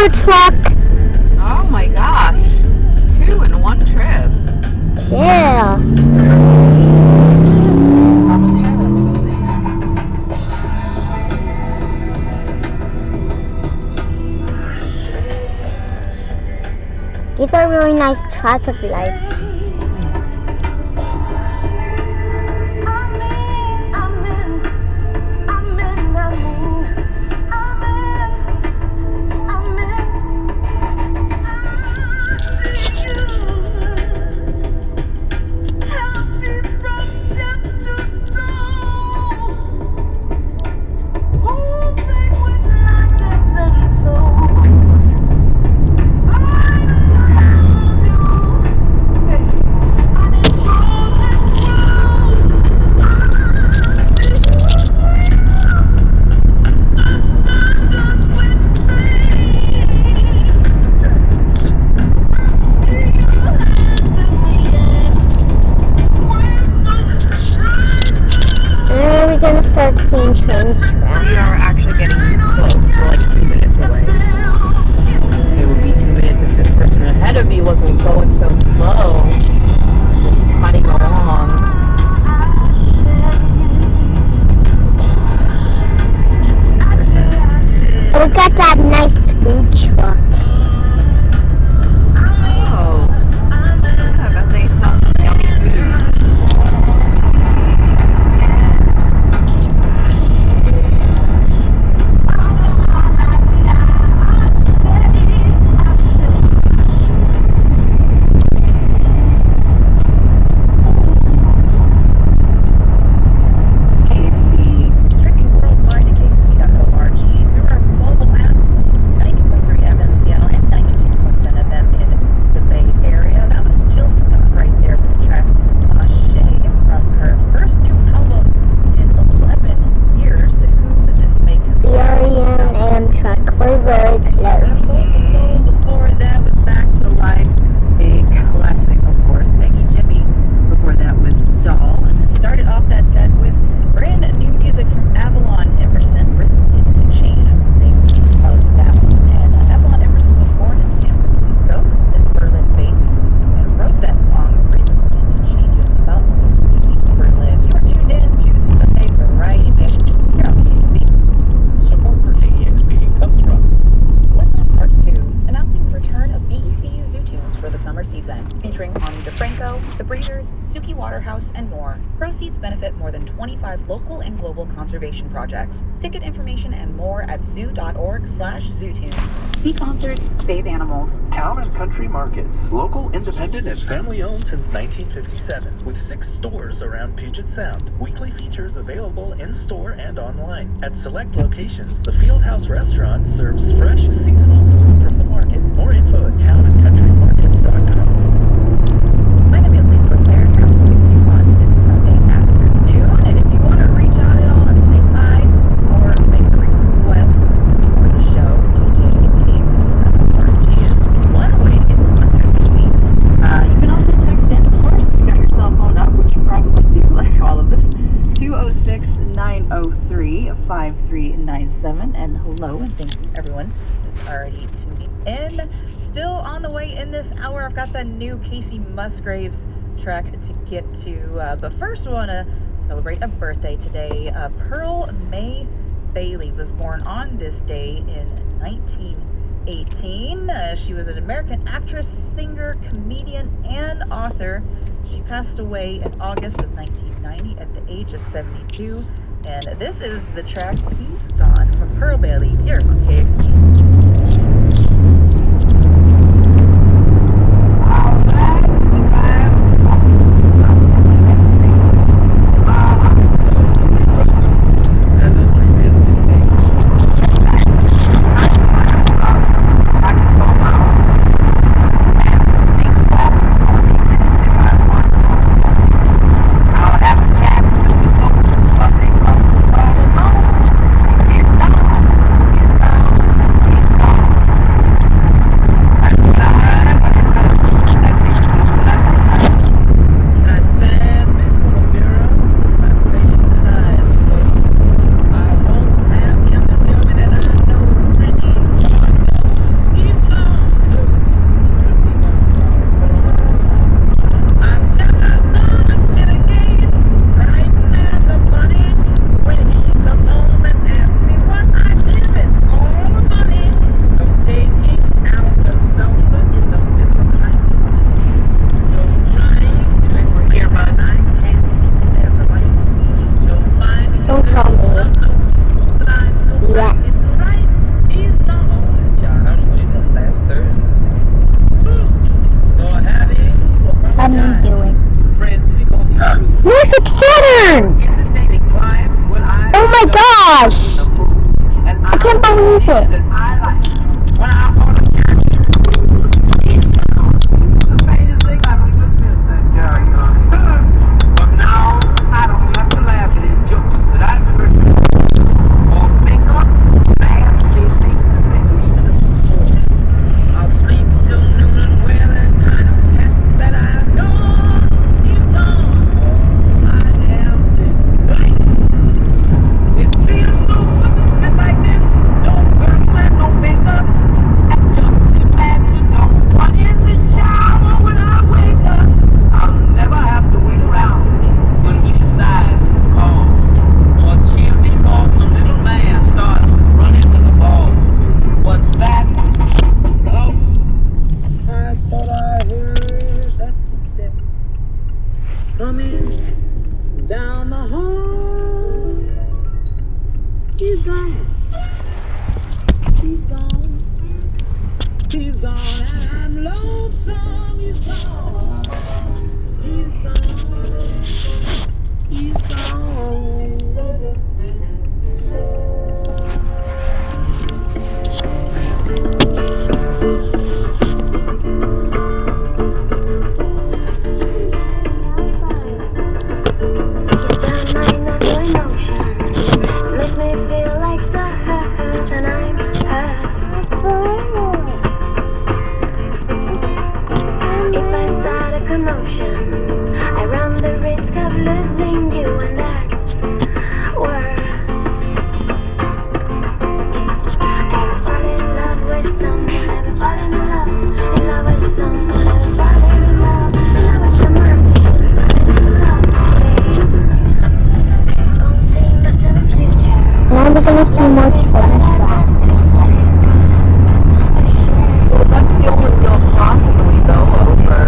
another truck. Oh my gosh. 2 in one trip. Yeah. These are really nice traffic lights. We're gonna start seeing train tracks. We are actually getting close. We're like 2 minutes away. It would be 2 minutes if this person ahead of me wasn't going so slow. Just putting along. Look at that nice food truck. Oh. Yeah, I bet they sell some yummy food. Proceeds benefit more than 25 local and global conservation projects. Ticket information and more at zoo.org/zootunes. See concerts, save animals. Town and Country Markets. Local, independent, and family-owned since 1957. With 6 stores around Puget Sound. Weekly features available in-store and online. At select locations, the Fieldhouse Restaurant serves fresh, seasonal food from the market. More info at townandcountrymarkets.com. My name is Lisa Claire. Here with you on this Sunday afternoon. And if you want to reach out at all and say hi or make a request for the show, DJ is one way to get in contact with me. You can also text in, of course, if you got your cell phone up, which you probably do, like all of us. 206-903-5397. And hello, and thank you everyone that's already tuning in. Still on the way in this hour, I've got the new Casey Musgraves track to get to, but first we want to celebrate a birthday today. Pearl May Bailey was born on this day in 1918. She was an American actress, singer, comedian, and author. She passed away in August of 1990 at the age of 72, and this is the track He's Gone from Pearl Bailey here on KXP. Don't call me. Yes. Let me do it. Music Saturn! Oh my gosh! I can't believe it. Coming down the hall. He's gone. He's gone. He's gone, and I'm lonesome. He's gone. He's gone. He's gone. I run the risk of losing you, and that's worse. Ever fall in love with someone? Ever fall in love with someone? Ever fall in love with someone? This won't seem much of a future. Now we're gonna see more children's tracks. Well, that's the only real possibly go over.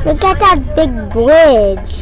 Look at that big bridge.